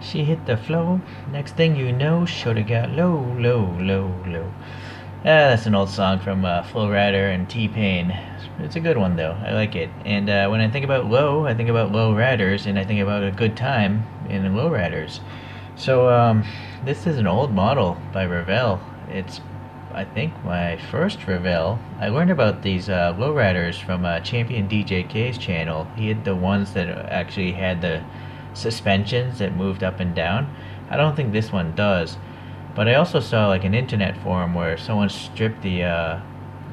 She hit the flow. Next thing you know, shoulda got low, low, low, low. That's an old song from Flo Rida and T-Pain. It's a good one though. I like it. And when I think about low, I think about Lowriders, and I think about a good time in Lowriders. So this is an old model by Revell. It's, I think, my first Revell. I learned about these Lowriders from Champion DJK's channel. He had the ones that actually had the suspensions that moved up and down. I don't think this one does. But I also saw like an internet forum where someone stripped the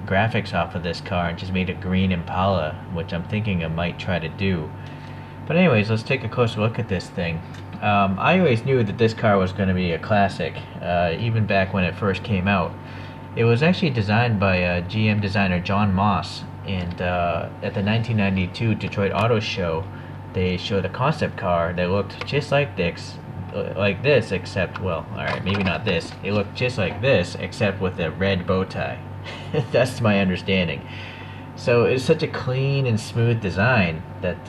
graphics off of this car and just made a green Impala, which I'm thinking I might try to do. But anyways, let's take a closer look at this thing. I always knew that this car was going to be a classic, even back when it first came out. It was actually designed by GM designer John Moss, and at the 1992 Detroit Auto Show, they showed a concept car that looked just like this, except, well, alright, maybe not this. It looked just like this, except with a red bow tie. That's my understanding. So it's such a clean and smooth design that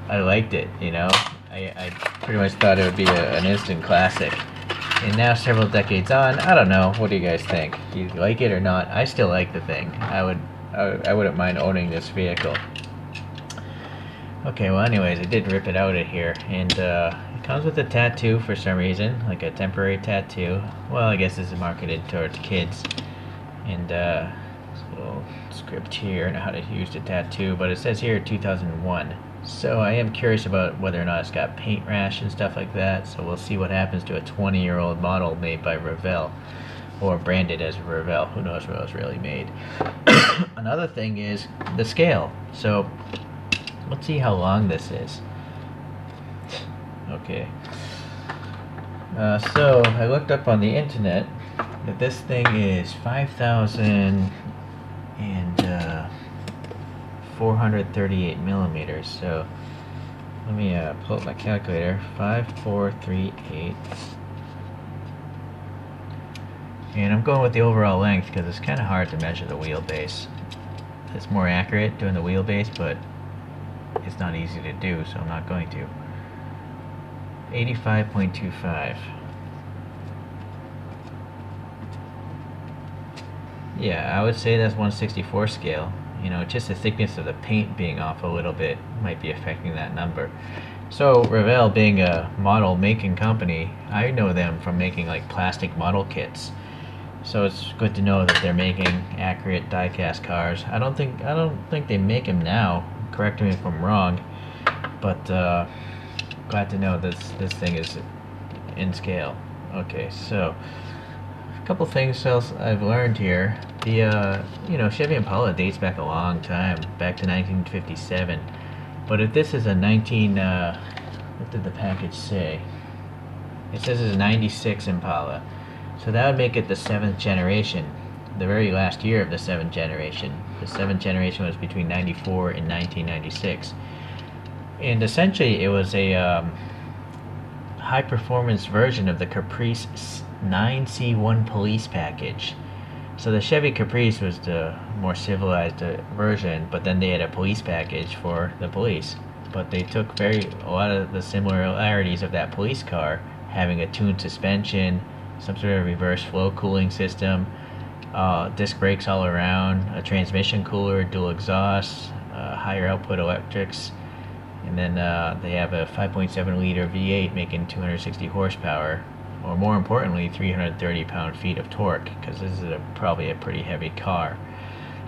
I liked it, you know. I pretty much thought it would be an instant classic. And now, several decades on, I don't know. What do you guys think? Do you like it or not? I still like the thing. I wouldn't mind owning this vehicle. Okay, well, anyways, I did rip it out of here, and it comes with a tattoo for some reason, like a temporary tattoo. Well, I guess this is marketed towards kids. And a little script here on how to use the tattoo, but it says here 2001. So I am curious about whether or not it's got paint rash and stuff like that, so we'll see what happens to a 20-year-old model made by Revell, or branded as Revell. Who knows what it was really made. Another thing is the scale. So let's see how long this is. Okay. So I looked up on the internet that this thing is 5,438 millimeters. So let me pull up my calculator. 5,438. And I'm going with the overall length because it's kind of hard to measure the wheelbase. It's more accurate doing the wheelbase, but it's not easy to do, so I'm not going to. 85.25. Yeah, I would say that's 1/64 scale. You know, just the thickness of the paint being off a little bit might be affecting that number. So Revell, being a model making company, I know them from making like plastic model kits. So it's good to know that they're making accurate diecast cars. I don't think they make them now. Correct me if I'm wrong, but glad to know this thing is in scale. Okay, so a couple things else I've learned here. The Chevy Impala dates back a long time, back to 1957. But if this is a what did the package say? It says it's a 96 Impala. So that would make it the 7th generation, the very last year of the 7th generation. The 7th generation was between 94 and 1996. And essentially it was a high performance version of the Caprice 9C1 police package. So the Chevy Caprice was the more civilized version, but then they had a police package for the police. But they took a lot of the similarities of that police car, having a tuned suspension, some sort of reverse flow cooling system, disc brakes all around, a transmission cooler, dual exhaust, higher output electrics, and then they have a 5.7 liter V8 making 260 horsepower, or more importantly 330 pound-feet of torque, because this is probably a pretty heavy car.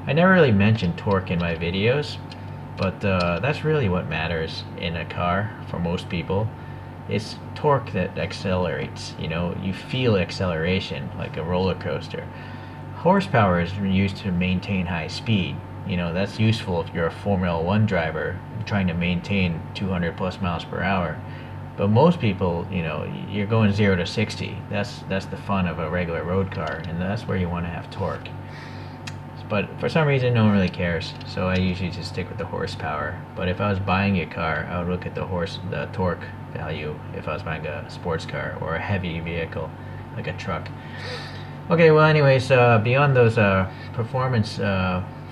I never really mentioned torque in my videos, but that's really what matters in a car for most people. It's torque that accelerates. You know, you feel acceleration like a roller coaster. Horsepower is used to maintain high speed. You know, that's useful if you're a Formula 1 driver trying to maintain 200 plus miles per hour. But most people, you know, you're going 0 to 60. That's the fun of a regular road car, and that's where you want to have torque. But for some reason, no one really cares, so I usually just stick with the horsepower. But if I was buying a car, I would look at the torque value if I was buying a sports car or a heavy vehicle, like a truck. Okay, well, anyways, beyond those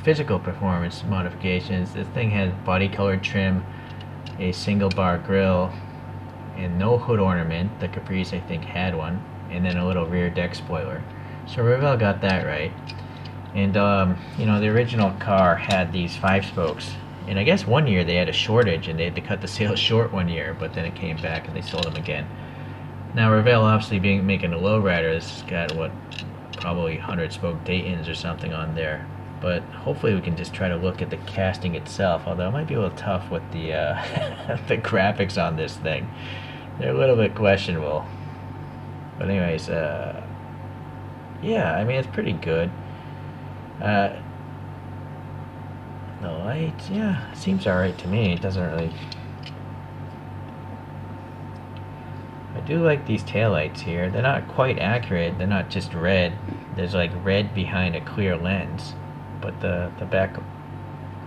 physical performance modifications, this thing has body colored trim, a single bar grille, and no hood ornament. The Caprice I think had one, and then a little rear deck spoiler. So Revell got that right. And you know, the original car had these 5 spokes, and I guess one year they had a shortage and they had to cut the sales short one year, but then it came back and they sold them again. Now Revell, obviously making a lowrider, has got what, probably 100 spoke Daytons or something on there. But hopefully we can just try to look at the casting itself, although it might be a little tough with the the graphics on this thing. They're a little bit questionable. But anyways, yeah, I mean, it's pretty good. The light, yeah, it seems alright to me. It doesn't really... I do like these taillights here. They're not quite accurate. They're not just red. There's like red behind a clear lens. But the back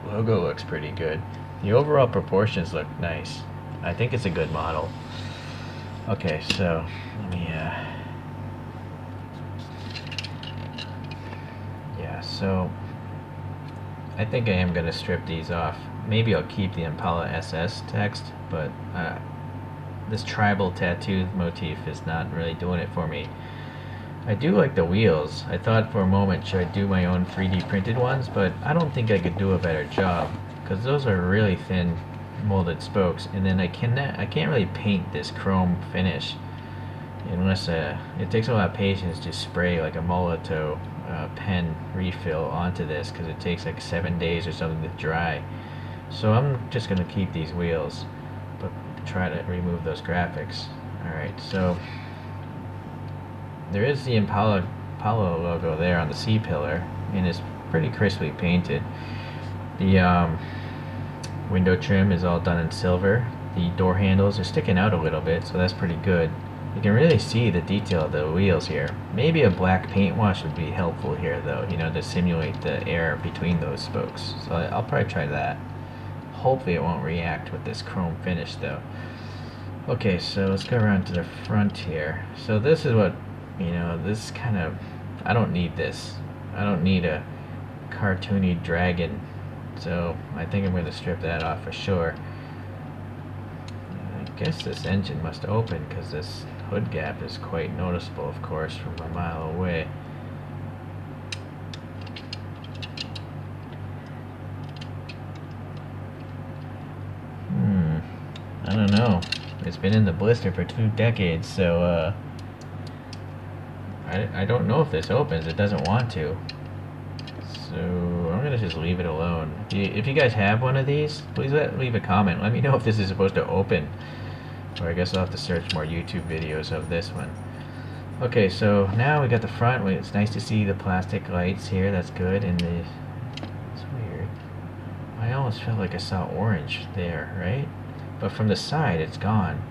logo looks pretty good. The overall proportions look nice. I think it's a good model. Okay, so let me yeah, so I think I am gonna strip these off. Maybe I'll keep the Impala SS text, but this tribal tattoo motif is not really doing it for me. I do like the wheels. I thought for a moment, should I do my own 3D printed ones, but I don't think I could do a better job, because those are really thin molded spokes, and then I can't really paint this chrome finish unless it takes a lot of patience to spray like a Molotow pen refill onto this, because it takes like 7 days or something to dry. So I'm just gonna keep these wheels, but try to remove those graphics. Alright, so there is the Impala logo there on the C-pillar, and it's pretty crisply painted. The window trim is all done in silver. The door handles are sticking out a little bit, so that's pretty good. You can really see the detail of the wheels here. Maybe a black paint wash would be helpful here, though, you know, to simulate the air between those spokes. So I'll probably try that. Hopefully it won't react with this chrome finish, though. Okay, so let's go around to the front here. So this is what, you know, this kind of, I don't need this. I don't need a cartoony dragon. So I think I'm going to strip that off for sure. I guess this engine must open, because this hood gap is quite noticeable, of course, from a mile away. I don't know. It's been in the blister for 2 decades, so I don't know if this opens. It doesn't want to. So I'm gonna just leave it alone. If you guys have one of these, please leave a comment. Let me know if this is supposed to open. Or I guess I'll have to search more YouTube videos of this one. Okay, so now we got the front. It's nice to see the plastic lights here. That's good. And it's weird. I almost felt like I saw orange there, right? But from the side, it's gone.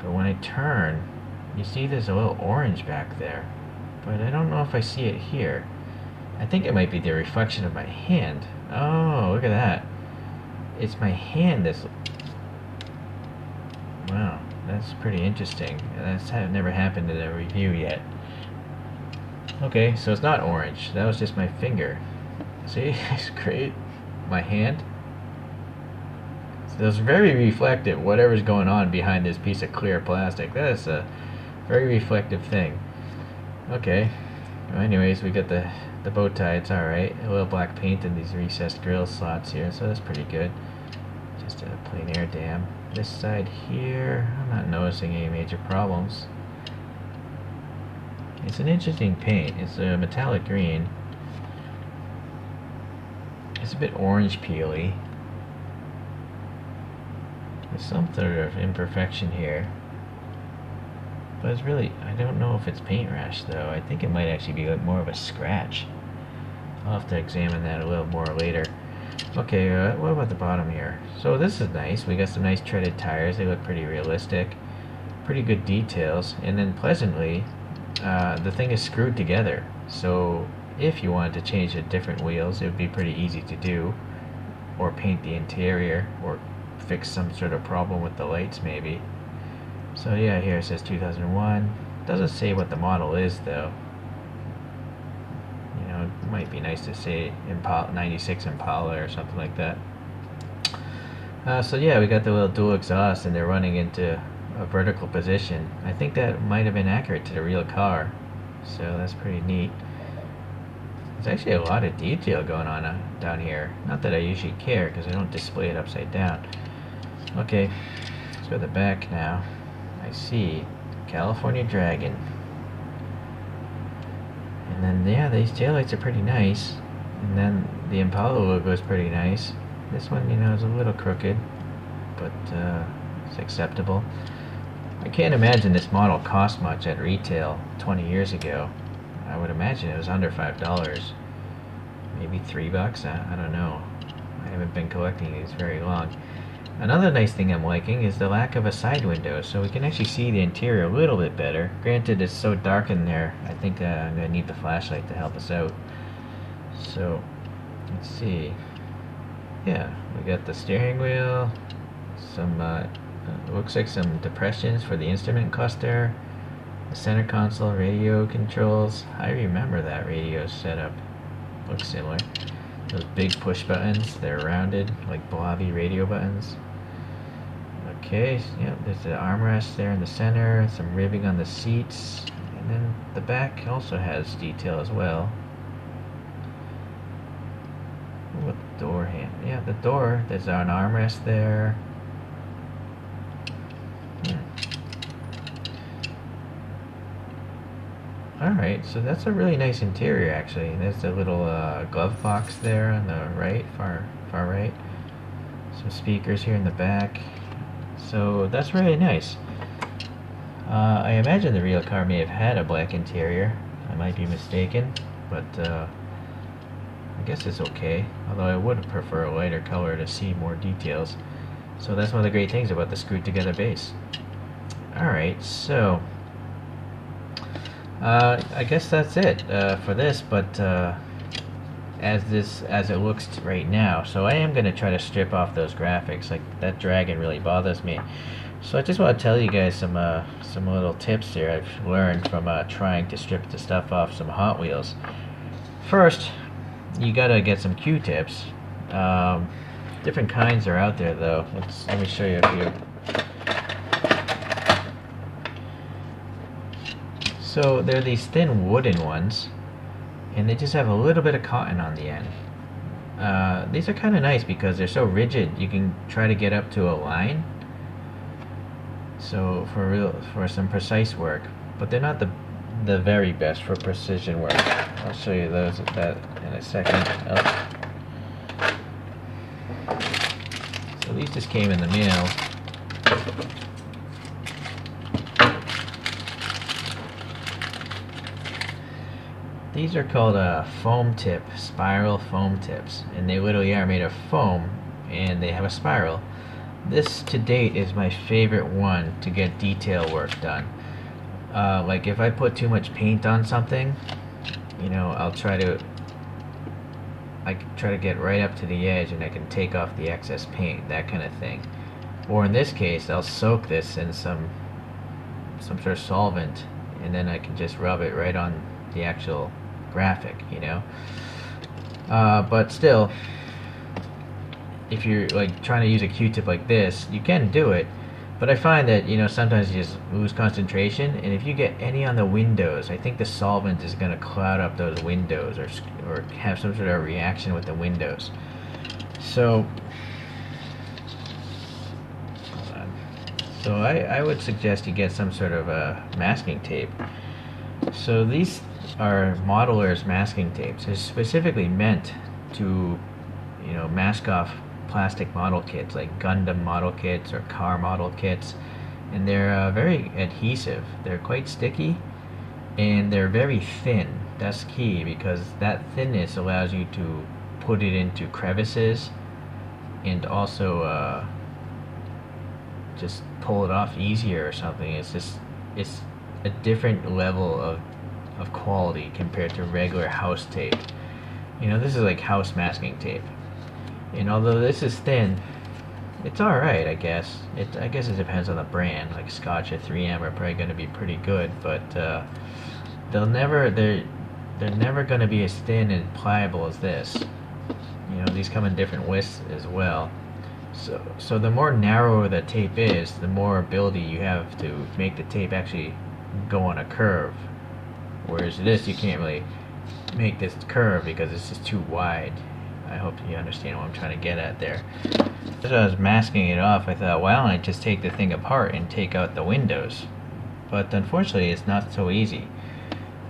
But when I turn, you see there's a little orange back there. But I don't know if I see it here. I think it might be the reflection of my hand. Oh, look at that. It's my hand that's... Wow, that's pretty interesting. That's never happened in a review yet. Okay, so it's not orange. That was just my finger. See, it's great. My hand. So it's very reflective, whatever's going on behind this piece of clear plastic. That is a very reflective thing. Okay. Well, anyways, we got the bow tie. It's alright. A little black paint in these recessed grill slots here, so that's pretty good. Just a plain air dam. This side here, I'm not noticing any major problems. It's an interesting paint. It's a metallic green. It's a bit orange peely. There's some sort of imperfection here. But it's really, I don't know if it's paint rash though. I think it might actually be like more of a scratch. I'll have to examine that a little more later. Okay, what about the bottom here? So this is nice. We got some nice treaded tires. They look pretty realistic. Pretty good details. And then pleasantly, the thing is screwed together. So if you wanted to change the different wheels, it would be pretty easy to do. Or paint the interior, or fix some sort of problem with the lights maybe. So yeah, here it says 2001. Doesn't say what the model is though. You know, it might be nice to say Impala, 96 Impala or something like that. So yeah, we got the little dual exhaust, and they're running into a vertical position. I think that might have been accurate to the real car, so that's pretty neat. There's actually a lot of detail going on down here. Not that I usually care because I don't display it upside down. Okay, let's go to the back now. I see California Dragon. And then, yeah, these taillights are pretty nice. And then the Impala logo is pretty nice. This one, you know, is a little crooked, but it's acceptable. I can't imagine this model cost much at retail 20 years ago. I would imagine it was under $5. Maybe $3, I don't know. I haven't been collecting these very long. Another nice thing I'm liking is the lack of a side window, so we can actually see the interior a little bit better. Granted, it's so dark in there, I think I'm going to need the flashlight to help us out. So, let's see. Yeah, we got the steering wheel, some, looks like some depressions for the instrument cluster, the center console, radio controls. I remember that radio setup. Looks similar. Those big push buttons, they're rounded, like blobby radio buttons. Okay, yeah, there's the armrest there in the center, some ribbing on the seats, and then the back also has detail as well. What door hand? Yeah, the door, there's an armrest there. Alright, so that's a really nice interior actually. There's a little glove box there on the right, far right. Some speakers here in the back. So that's really nice. I imagine the real car may have had a black interior. I might be mistaken, but I guess it's okay. Although I would prefer a lighter color to see more details. So that's one of the great things about the screwed together base. Alright, so I guess that's it for this, but as it looks right now. So I am going to try to strip off those graphics. Like, that dragon really bothers me. So I just want to tell you guys some little tips here I've learned from trying to strip the stuff off some Hot Wheels. First, you gotta get some Q-tips. Different kinds are out there though. Let me show you a few. So they're these thin wooden ones, and they just have a little bit of cotton on the end. These are kind of nice because they're so rigid. You can try to get up to a line. So for some precise work, but they're not the very best for precision work. I'll show you that in a second. So these just came in the mail. These are called foam tip, spiral foam tips, and they literally are made of foam, and they have a spiral. This to date is my favorite one to get detail work done. Like if I put too much paint on something, you know, I try to get right up to the edge, and I can take off the excess paint, that kind of thing. Or in this case, I'll soak this in some sort of solvent, and then I can just rub it right on the actual graphic, you know. But still, if you're like trying to use a Q-tip like this, you can do it, but I find that, you know, sometimes you just lose concentration, and if you get any on the windows, I think the solvent is going to cloud up those windows, or have some sort of reaction with the windows. So hold on. So I would suggest you get some sort of masking tape. So these are modelers masking tapes. They're specifically meant to, you know, mask off plastic model kits, like Gundam model kits or car model kits, and they're very adhesive. They're quite sticky, and they're very thin. That's key, because that thinness allows you to put it into crevices, and also just pull it off easier or something. It's a different level of quality compared to regular house tape. You know, this is like house masking tape. And although this is thin, it's alright, I guess. I guess it depends on the brand. Like Scotch or 3M are probably going to be pretty good, but they're never going to be as thin and pliable as this. You know, these come in different widths as well. So the more narrow the tape is, the more ability you have to make the tape actually go on a curve. Whereas this, you can't really make this curve because it's just too wide. I hope you understand what I'm trying to get at there. As I was masking it off, I thought, why don't I just take the thing apart and take out the windows? But unfortunately, it's not so easy.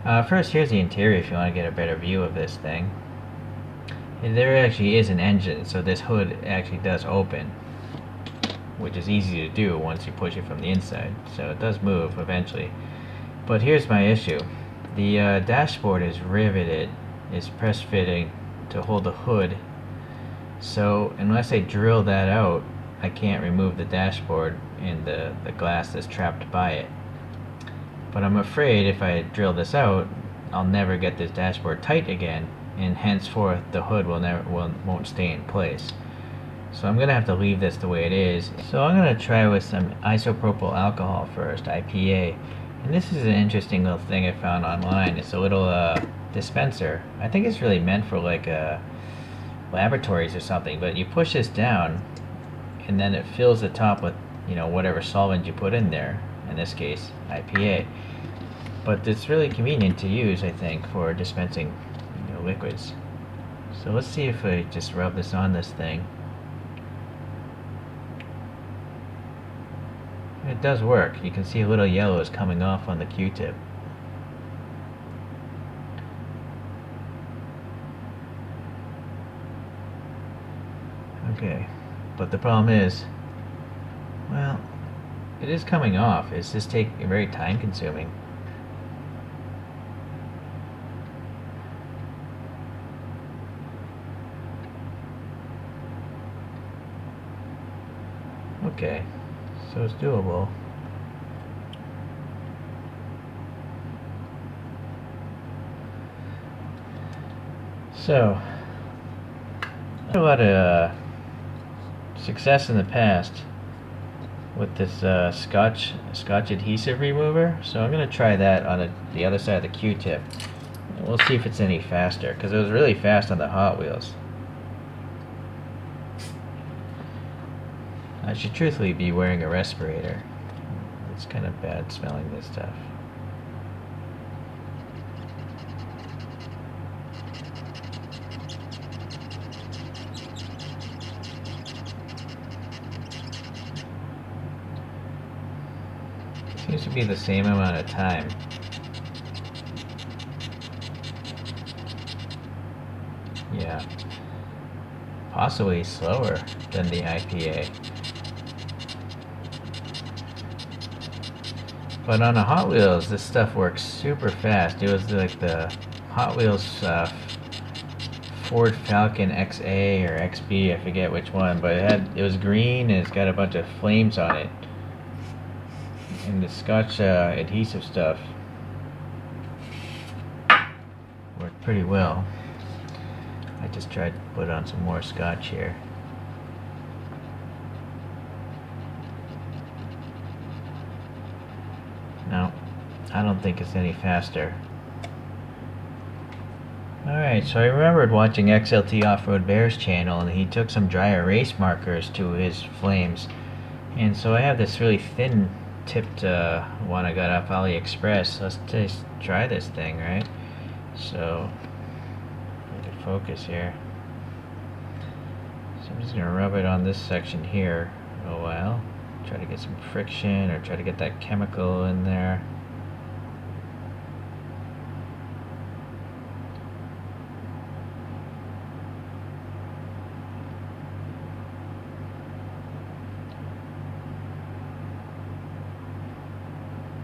First, here's the interior if you want to get a better view of this thing. And there actually is an engine, so this hood actually does open, which is easy to do once you push it from the inside. So it does move eventually. But here's my issue. The dashboard is riveted, is press fitting to hold the hood. So unless I drill that out, I can't remove the dashboard and the glass that's trapped by it. But I'm afraid if I drill this out, I'll never get this dashboard tight again, and henceforth the hood won't stay in place. So I'm gonna have to leave this the way it is. So I'm gonna try with some isopropyl alcohol first, IPA. And this is an interesting little thing I found online. It's a little dispenser. I think it's really meant for like laboratories or something. But you push this down, and then it fills the top with whatever solvent you put in there. In this case, IPA. But it's really convenient to use, I think, for dispensing liquids. So let's see if I just rub this on this thing. It does work. You can see a little yellow is coming off on the Q-tip. Okay, but the problem is, well, it is coming off. It's just very time consuming. Okay, so it's doable. So, I had a lot of success in the past with this Scotch adhesive remover, so I'm going to try that on the other side of the Q-tip. We'll see if it's any faster, because it was really fast on the Hot Wheels. I should truthfully be wearing a respirator. It's kind of bad smelling this stuff. Seems to be the same amount of time. Yeah. Possibly slower than the IPA. But on the Hot Wheels, this stuff works super fast. It was like the Hot Wheels Ford Falcon XA or XB, I forget which one, but it was green and it's got a bunch of flames on it. And the Scotch adhesive stuff worked pretty well. I just tried to put on some more Scotch here. No, I don't think it's any faster. Alright, so I remembered watching XLT Off-Road Bear's channel, and he took some dry erase markers to his flames. And so I have this really thin tipped one I got off AliExpress. Let's just try this thing, right? So, let it focus here. So I'm just going to rub it on this section here for a while. Try to get some friction, or try to get that chemical in there.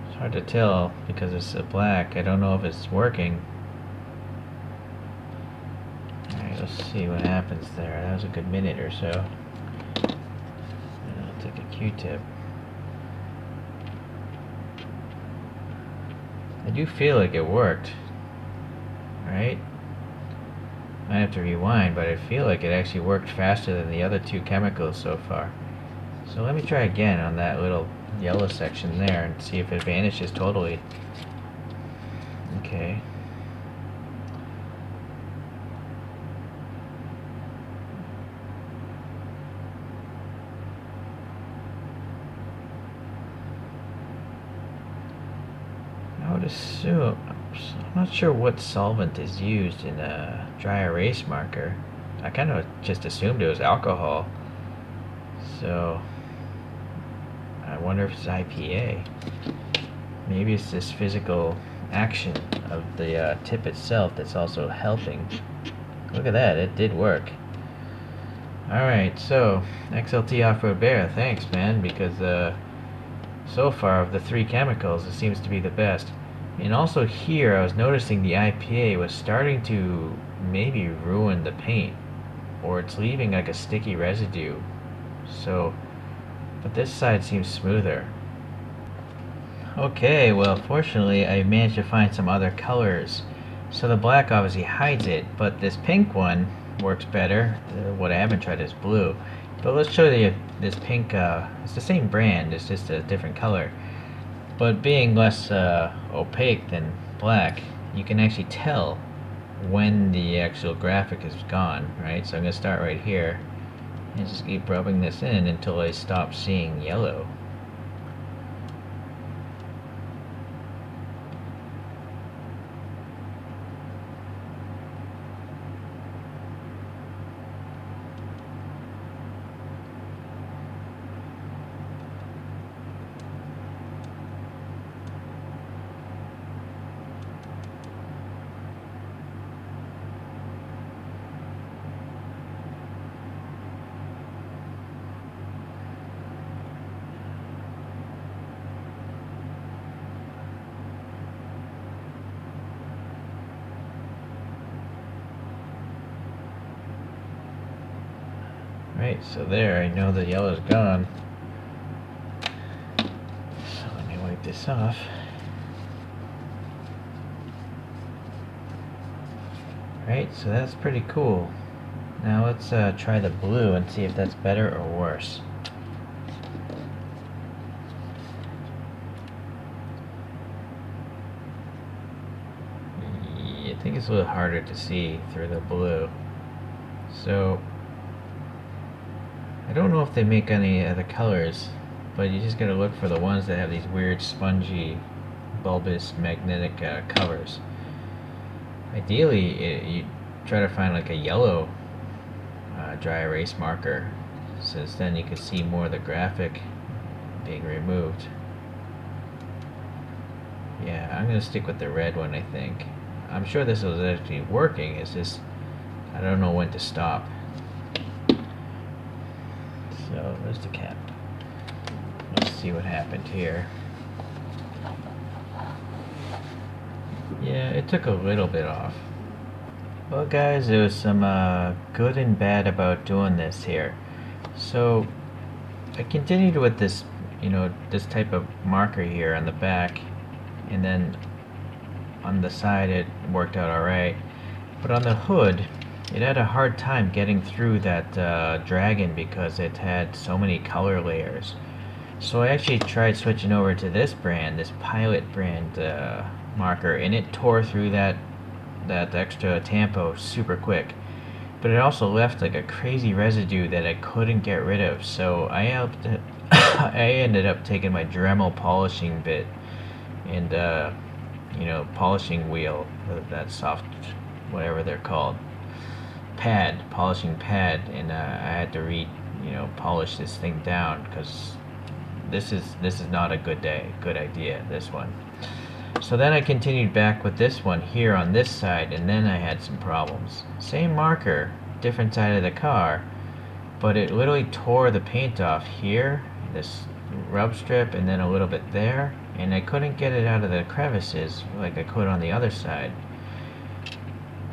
It's hard to tell because it's so black. I don't know if it's working. Alright, let's see what happens there. That was a good minute or so. I'll take a Q-tip. I do feel like it worked. Right? Might have to rewind, but I feel like it actually worked faster than the other two chemicals so far. So let me try again on that little yellow section there and see if it vanishes totally. Okay. assume, I'm not sure what solvent is used in a dry erase marker. I kind of just assumed it was alcohol. So, I wonder if it's IPA. Maybe it's this physical action of the tip itself that's also helping. Look at that, it did work. Alright, so, XLT Off-Road Bear, thanks man, because so far of the three chemicals, it seems to be the best. And also here, I was noticing the IPA was starting to maybe ruin the paint, or it's leaving like a sticky residue. So, but this side seems smoother. Okay, well fortunately I managed to find some other colors. So the black obviously hides it, but this pink one works better. What I haven't tried is blue. But let's show you this pink, it's the same brand, it's just a different color. But being less opaque than black, you can actually tell when the actual graphic is gone, right? So I'm going to start right here and just keep rubbing this in until I stop seeing yellow. Right, so there, I know the yellow's gone. So let me wipe this off. Right, so that's pretty cool. Now let's try the blue and see if that's better or worse. I think it's a little harder to see through the blue. So I don't know if they make any other colors, but you just gotta look for the ones that have these weird spongy bulbous magnetic covers. Ideally you try to find like a yellow dry erase marker, since then you can see more of the graphic being removed. Yeah, I'm gonna stick with the red one, I think. I'm sure this is actually working, it's just I don't know when to stop. So there's the cap. Let's see what happened here. Yeah, it took a little bit off. Well guys, there was some good and bad about doing this here. So I continued with this, this type of marker here on the back, and then on the side it worked out alright. But on the hood, it had a hard time getting through that Dragon because it had so many color layers. So I actually tried switching over to this brand, this Pilot brand marker, and it tore through that extra tampo super quick. But it also left like a crazy residue that I couldn't get rid of. So I ended up taking my Dremel polishing bit and polishing wheel, that soft, whatever they're called, polishing pad, and I had to polish this thing down because this is not a good idea, this one. So then I continued back with this one here on this side, and then I had some problems. Same marker, different side of the car, but it literally tore the paint off here, this rub strip, and then a little bit there, and I couldn't get it out of the crevices like I could on the other side.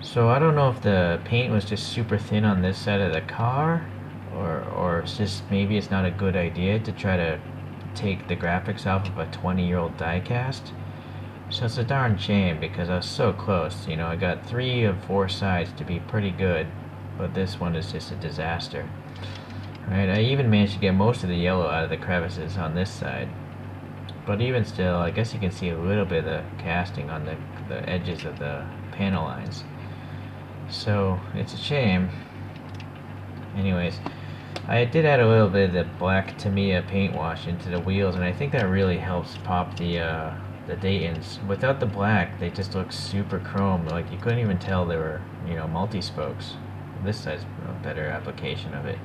So I don't know if the paint was just super thin on this side of the car, or it's just maybe it's not a good idea to try to take the graphics off of a 20-year-old diecast. So it's a darn shame because I was so close. I got 3 of 4 sides to be pretty good, but this one is just a disaster. Right, I even managed to get most of the yellow out of the crevices on this side. But even still, I guess you can see a little bit of the casting on the edges of the panel lines. So it's a shame. Anyways, I did add a little bit of the black Tamiya paint wash into the wheels, and I think that really helps pop the the Daytons. Without the black, they just look super chrome. Like you couldn't even tell they were, you know, multi-spokes. This side's a better application of it.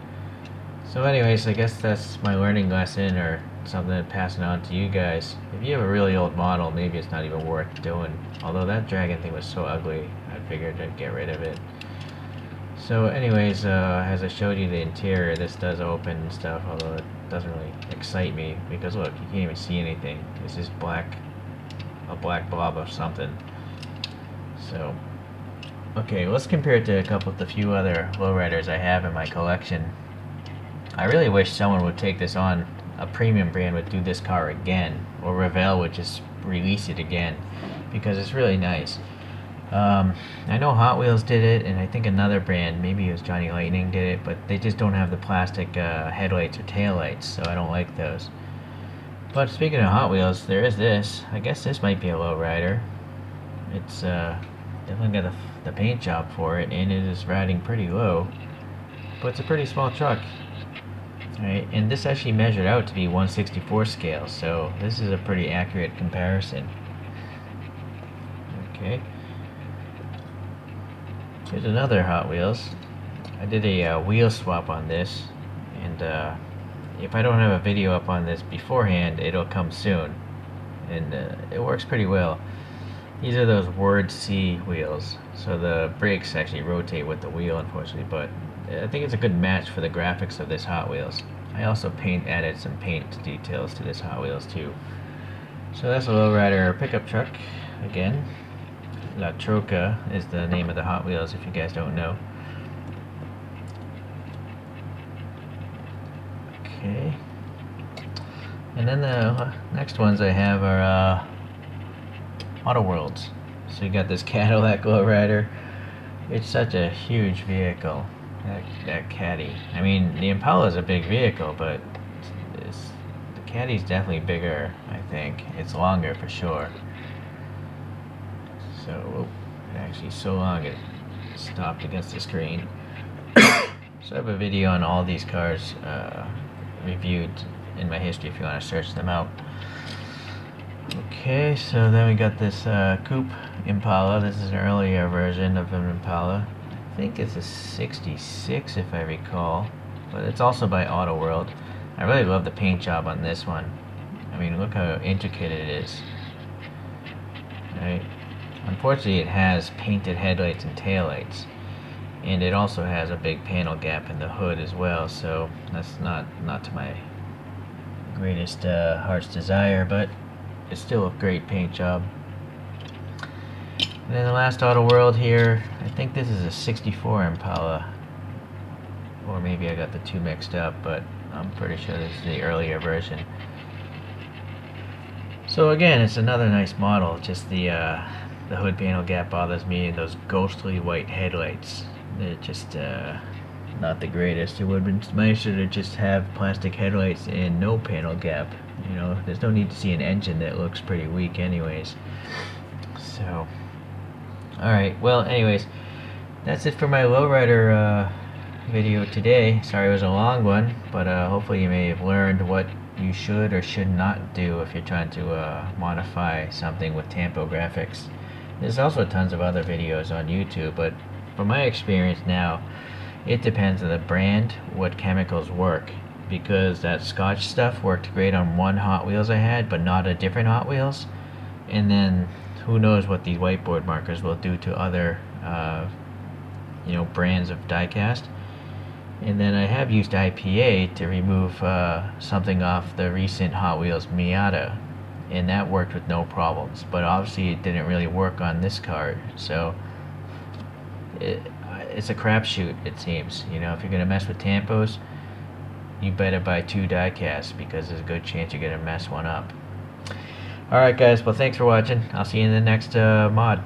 So anyways, I guess that's my learning lesson, or something to pass it on to you guys. If you have a really old model, maybe it's not even worth doing. Although that dragon thing was so ugly, I figured I'd get rid of it. So anyways, as I showed you the interior, this does open and stuff, although it doesn't really excite me, because look, you can't even see anything. It's just a black blob of something. So, okay, let's compare it to the few other lowriders I have in my collection. I really wish someone would take this on, a premium brand would do this car again, or Revell would just release it again, because it's really nice. I know Hot Wheels did it, and I think another brand, maybe it was Johnny Lightning, did it, but they just don't have the plastic headlights or taillights, so I don't like those. But speaking of Hot Wheels, there is this. I guess this might be a lowrider. It's definitely got the paint job for it, and it is riding pretty low, but it's a pretty small truck. Right, and this actually measured out to be 1/64 scale, so this is a pretty accurate comparison. Okay. Here's another Hot Wheels. I did a wheel swap on this, and if I don't have a video up on this beforehand, it'll come soon, and it works pretty well. These are those Word C wheels, so the brakes actually rotate with the wheel, unfortunately, but I think it's a good match for the graphics of this Hot Wheels. I also added some paint details to this Hot Wheels too. So that's a lowrider pickup truck again. La Troca is the name of the Hot Wheels, if you guys don't know. Okay. And then the next ones I have are Auto Worlds. So you got this Cadillac lowrider. It's such a huge vehicle, that Caddy. I mean, the Impala is a big vehicle, but the Caddy's definitely bigger, I think. It's longer for sure. So, it actually so long it stopped against the screen. So I have a video on all these cars reviewed in my history if you want to search them out. Okay, so then we got this coupe Impala. This is an earlier version of an Impala. I think it's a 66 if I recall, but it's also by Auto World. I really love the paint job on this one. I mean, look how intricate it is. Right? Unfortunately, it has painted headlights and taillights, and it also has a big panel gap in the hood as well, so that's not to my greatest heart's desire, but it's still a great paint job. And then the last Auto World here, I think this is a 64 Impala, or maybe I got the two mixed up, but I'm pretty sure this is the earlier version. So again, it's another nice model, just the hood panel gap bothers me, and those ghostly white headlights, they're just not the greatest. It would have been nicer to just have plastic headlights and no panel gap. You know, there's no need to see an engine that looks pretty weak anyways. So, alright, well anyways, that's it for my lowrider video today. Sorry it was a long one, but hopefully you may have learned what you should or should not do if you're trying to modify something with tampo graphics. There's also tons of other videos on YouTube, but from my experience now, it depends on the brand, what chemicals work, because that Scotch stuff worked great on one Hot Wheels I had, but not a different Hot Wheels. And then who knows what these whiteboard markers will do to other brands of diecast. And then I have used IPA to remove something off the recent Hot Wheels Miata, and that worked with no problems, but obviously it didn't really work on this card. So it's a crapshoot, it seems. You know, if you're gonna mess with tampos, you better buy two diecasts, because there's a good chance you're gonna mess one up. Alright guys, well thanks for watching. I'll see you in the next mod.